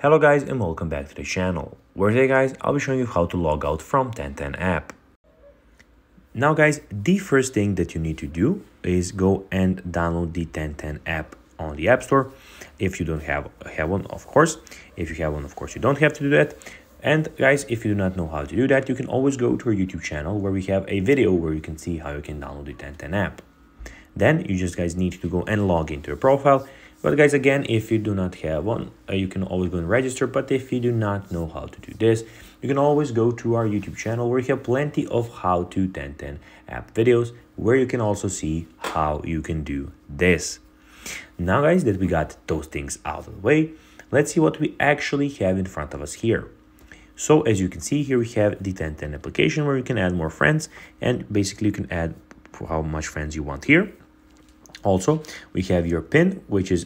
Hello guys and welcome back to the channel, where today guys I'll be showing you how to log out from 1010 app. Now guys, the first thing that you need to do is go and download the 1010 app on the App Store. If you don't have one, of course. If you have one, of course, you don't have to do that. And guys, if you do not know how to do that, you can always go to our YouTube channel where we have a video where you can see how you can download the 1010 app. Then you just guys need to go and log into your profile. But guys, again, if you do not have one, you can always go and register. But if you do not know how to do this, you can always go to our YouTube channel where we have plenty of how to 1010 app videos where you can also see how you can do this. Now guys, that we got those things out of the way, let's see what we actually have in front of us here. So as you can see here, we have the 1010 application where you can add more friends, and basically you can add how much friends you want here. Also, we have your pin, which is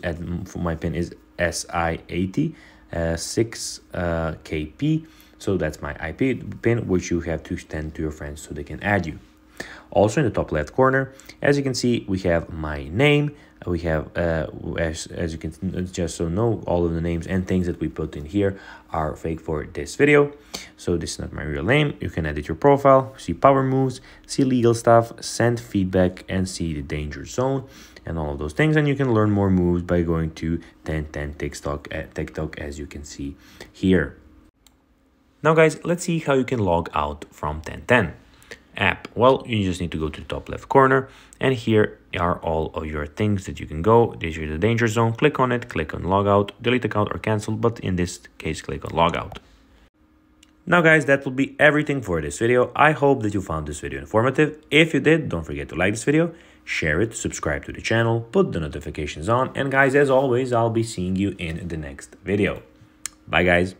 my pin is SI80 6KP. So that's my IP pin, which you have to send to your friends so they can add you. Also in the top left corner, as you can see, we have my name. We have, as you can just so know, all of the names and things that we put in here are fake for this video. So this is not my real name. You can edit your profile, see power moves, see legal stuff, send feedback, and see the danger zone and all of those things. And you can learn more moves by going to 1010 TikTok, as you can see here. Now guys, let's see how you can log out from 1010 app. Well, you just need to go to the top left corner, and here are all of your things that you can go. This is the danger zone. Click on it, click on logout, delete account or cancel, but in this case click on logout. Now guys, that will be everything for this video. I hope that you found this video informative. If you did, don't forget to like this video, share it, subscribe to the channel, put the notifications on, and guys, as always, I'll be seeing you in the next video. Bye guys.